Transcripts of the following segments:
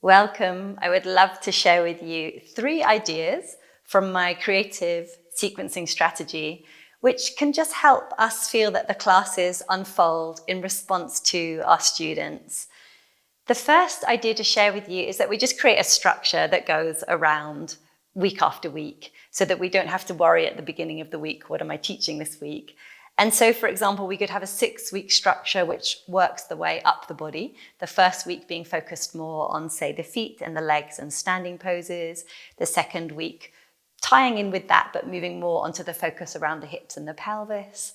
Welcome. I would love to share with you 3 ideas from my creative sequencing strategy, which can just help us feel that the classes unfold in response to our students. The first idea to share with you is that we just create a structure that goes around week after week so that we don't have to worry at the beginning of the week, what am I teaching this week? And so, for example, we could have a 6-week structure which works the way up the body. The first week being focused more on, say, the feet and the legs and standing poses. The second week tying in with that, but moving more onto the focus around the hips and the pelvis.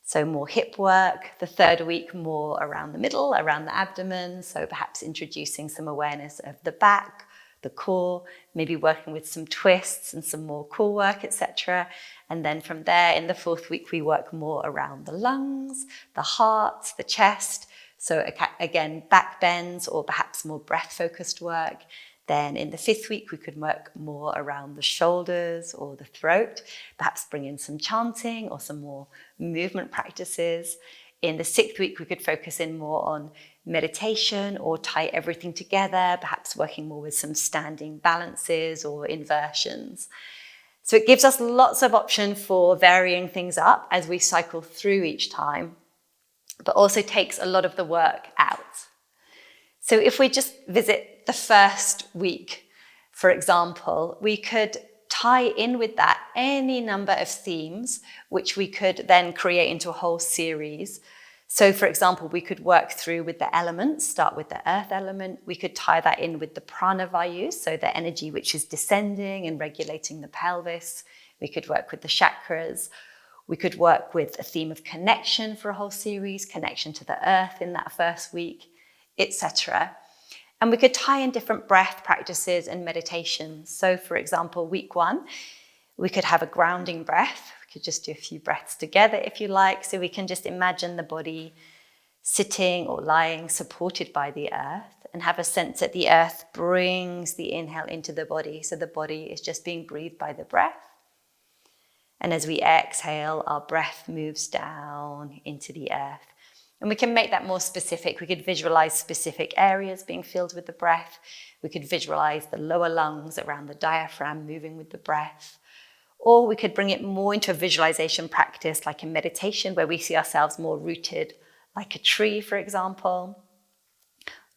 So more hip work. The third week more around the middle, around the abdomen. So perhaps introducing some awareness of the back, the core, maybe working with some twists and some more core work, etc. And then from there, in the 4th week, we work more around the lungs, the heart, the chest. So again, back bends or perhaps more breath-focused work. Then in the 5th week, we could work more around the shoulders or the throat, perhaps bring in some chanting or some more movement practices. In the 6th week, we could focus in more on meditation or tie everything together, perhaps working more with some standing balances or inversions. So it gives us lots of option for varying things up as we cycle through each time, but also takes a lot of the work out. So if we just visit the first week, for example, we could tie in with that any number of themes, which we could then create into a whole series. So for example, we could work through with the elements, start with the earth element. We could tie that in with the prana vayus, so the energy which is descending and regulating the pelvis. We could work with the chakras. We could work with a theme of connection for a whole series, connection to the earth in that first week, etc. And we could tie in different breath practices and meditations. So for example, week 1, we could have a grounding breath. We could just do a few breaths together if you like. So we can just imagine the body sitting or lying supported by the earth and have a sense that the earth brings the inhale into the body. So the body is just being breathed by the breath. And as we exhale, our breath moves down into the earth. And we can make that more specific. We could visualize specific areas being filled with the breath. We could visualize the lower lungs around the diaphragm moving with the breath. Or we could bring it more into a visualization practice, like in meditation, where we see ourselves more rooted like a tree, for example.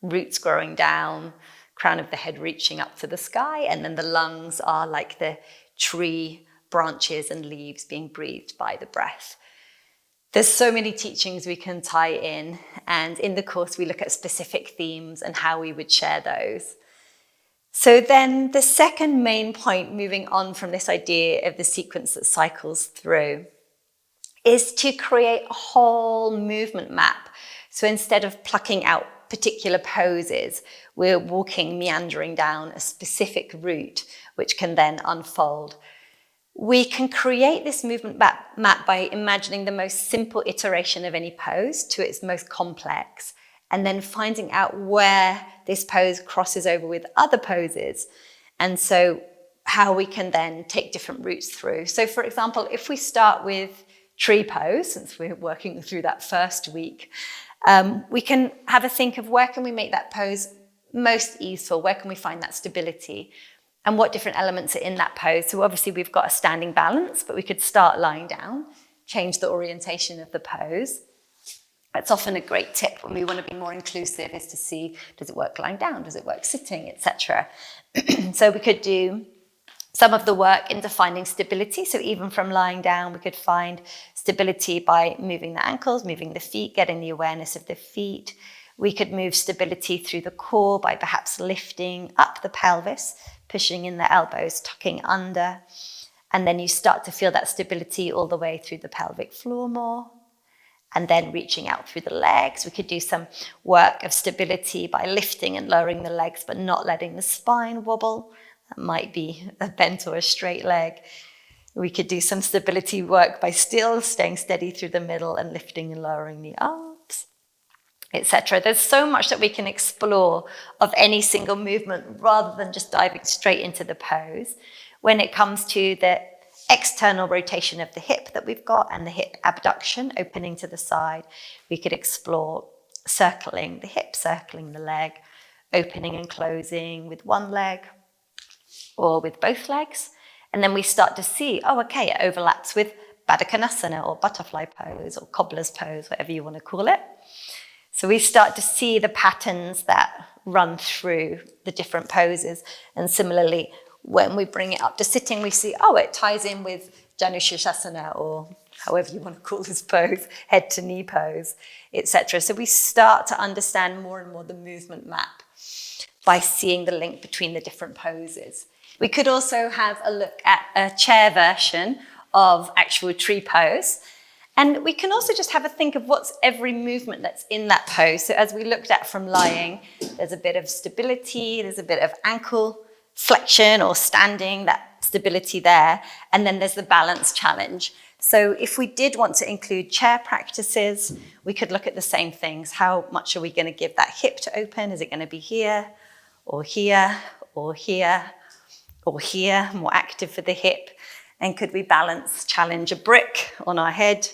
Roots growing down, crown of the head reaching up to the sky, and then the lungs are like the tree branches and leaves being breathed by the breath. There's so many teachings we can tie in, and in the course we look at specific themes and how we would share those. So then the second main point, moving on from this idea of the sequence that cycles through, is to create a whole movement map. So instead of plucking out particular poses, we're walking, meandering down a specific route, which can then unfold. We can create this movement map by imagining the most simple iteration of any pose to its most complex, and then finding out where this pose crosses over with other poses. And so how we can then take different routes through. So for example, if we start with tree pose, since we're working through that first week, we can have a think of where can we make that pose most easeful? Where can we find that stability? And what different elements are in that pose. So obviously we've got a standing balance, but we could start lying down, change the orientation of the pose. That's often a great tip when we want to be more inclusive, is to see, does it work lying down? Does it work sitting, etc. So we could do some of the work into finding stability. So even from lying down, we could find stability by moving the ankles, moving the feet, getting the awareness of the feet. We could move stability through the core by perhaps lifting up the pelvis, pushing in the elbows, tucking under. And then you start to feel that stability all the way through the pelvic floor more. And then reaching out through the legs. We could do some work of stability by lifting and lowering the legs, but not letting the spine wobble. That might be a bent or a straight leg. We could do some stability work by still staying steady through the middle and lifting and lowering the arms, etc. There's so much that we can explore of any single movement rather than just diving straight into the pose. When it comes to the external rotation of the hip that we've got and the hip abduction opening to the side, we could explore circling the hip, circling the leg, opening and closing with one leg or with both legs. And then we start to see, oh, okay, it overlaps with Baddha Konasana or butterfly pose or cobbler's pose, whatever you want to call it. So we start to see the patterns that run through the different poses. And similarly, when we bring it up to sitting, we see, oh, it ties in with Janu Sirsasana, or however you want to call this pose, head to knee pose, etc. So we start to understand more and more the movement map by seeing the link between the different poses. We could also have a look at a chair version of actual tree pose. And we can also just have a think of what's every movement that's in that pose. So as we looked at from lying, there's a bit of stability, there's a bit of ankle flexion or standing, that stability there. And then there's the balance challenge. So if we did want to include chair practices, we could look at the same things. How much are we going to give that hip to open? Is it going to be here or here or here or here, more active for the hip? And could we balance challenge a brick on our head?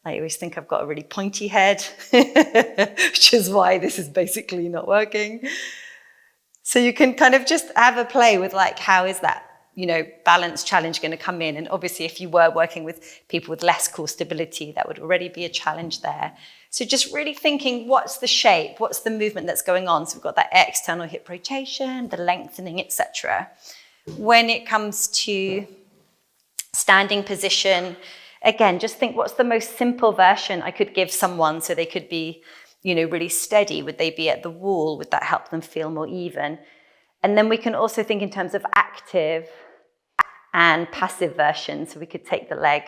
I always think I've got a really pointy head, which is why this is basically not working. So you can kind of just have a play with like, how is that, balance challenge going to come in? And obviously if you were working with people with less core stability, that would already be a challenge there. So just really thinking, what's the shape? What's the movement that's going on? So we've got that external hip rotation, the lengthening, etc. When it comes to standing position, again, just think, what's the most simple version I could give someone so they could be, really steady? Would they be at the wall? Would that help them feel more even? And then we can also think in terms of active and passive versions. So we could take the leg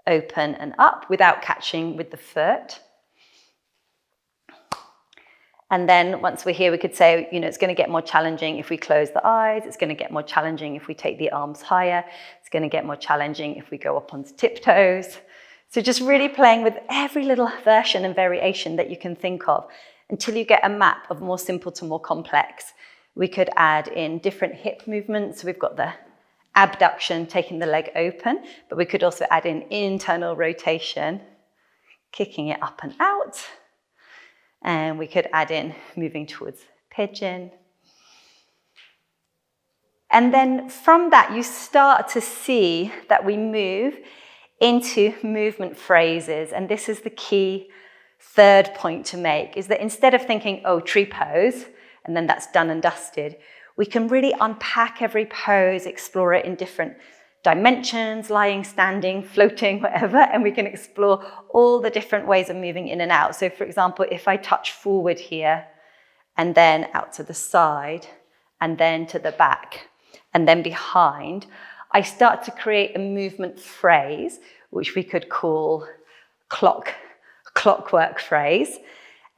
open and up without catching with the foot. And then once we're here, we could say, it's going to get more challenging if we close the eyes. It's going to get more challenging if we take the arms higher. It's going to get more challenging if we go up onto tiptoes. So just really playing with every little version and variation that you can think of until you get a map of more simple to more complex. We could add in different hip movements. So we've got the abduction, taking the leg open, but we could also add in internal rotation, kicking it up and out. And we could add in moving towards pigeon. And then from that, you start to see that we move into movement phrases. And this is the key third point to make, is that instead of thinking, oh, tree pose, and then that's done and dusted, we can really unpack every pose, explore it in different dimensions, lying, standing, floating, whatever, and we can explore all the different ways of moving in and out. So for example, if I touch forward here, and then out to the side, and then to the back, and then behind, I start to create a movement phrase, which we could call clockwork phrase.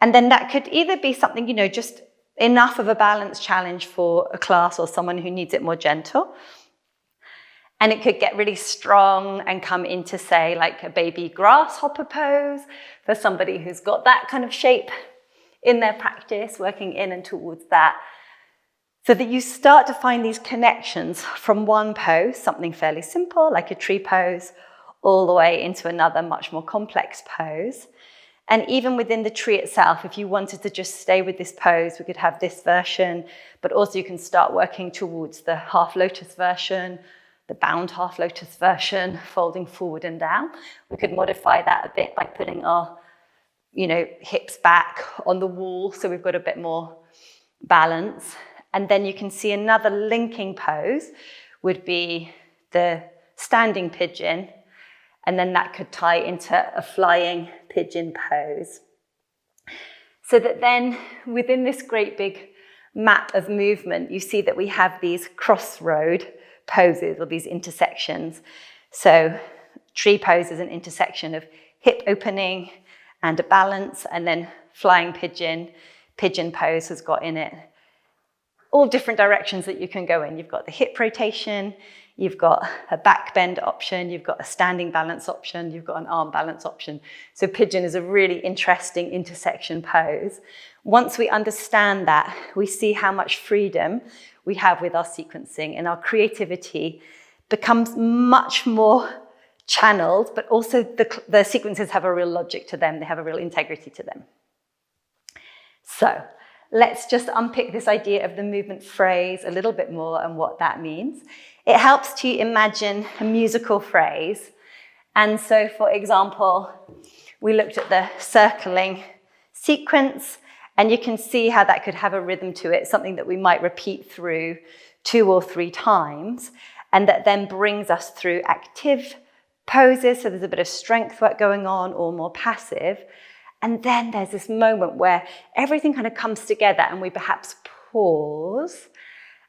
And then that could either be something, just enough of a balance challenge for a class or someone who needs it more gentle. And it could get really strong and come into, say, like a baby grasshopper pose for somebody who's got that kind of shape in their practice, working in and towards that. So that you start to find these connections from one pose, something fairly simple, like a tree pose, all the way into another much more complex pose. And even within the tree itself, if you wanted to just stay with this pose, we could have this version, but also you can start working towards the half lotus version, the bound half lotus version, folding forward and down. We could modify that a bit by putting our, hips back on the wall, so we've got a bit more balance. And then you can see another linking pose would be the standing pigeon, and then that could tie into a flying pigeon pose. So that then within this great big map of movement, you see that we have these crossroad poses or these intersections. So tree pose is an intersection of hip opening and a balance, and then flying pigeon pose has got in it all different directions that you can go in. You've got the hip rotation, you've got a back bend option, you've got a standing balance option, you've got an arm balance option. So pigeon is a really interesting intersection pose. Once we understand that, we see how much freedom we have with our sequencing, and our creativity becomes much more channeled, but also the sequences have a real logic to them, they have a real integrity to them. So let's just unpick this idea of the movement phrase a little bit more and what that means. It helps to imagine a musical phrase. And so, for example, we looked at the circling sequence, and you can see how that could have a rhythm to it, something that we might repeat through 2 or 3 times, and that then brings us through active poses, so there's a bit of strength work going on, or more passive. And then there's this moment where everything kind of comes together and we perhaps pause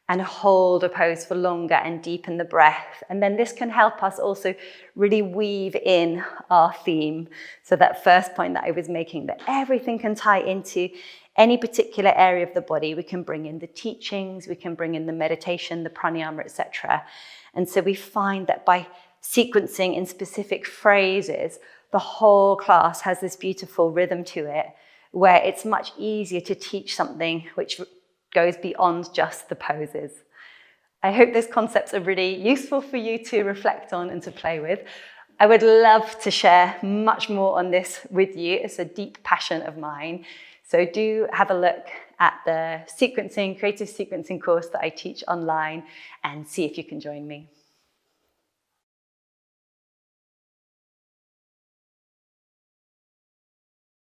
and hold a pose for longer and deepen the breath. And then this can help us also really weave in our theme. So that first point that I was making, that everything can tie into any particular area of the body. We can bring in the teachings, we can bring in the meditation, the pranayama, etc. And so we find that by sequencing in specific phrases, the whole class has this beautiful rhythm to it, where it's much easier to teach something which goes beyond just the poses. I hope those concepts are really useful for you to reflect on and to play with. I would love to share much more on this with you. It's a deep passion of mine. So do have a look at the creative sequencing course that I teach online and see if you can join me.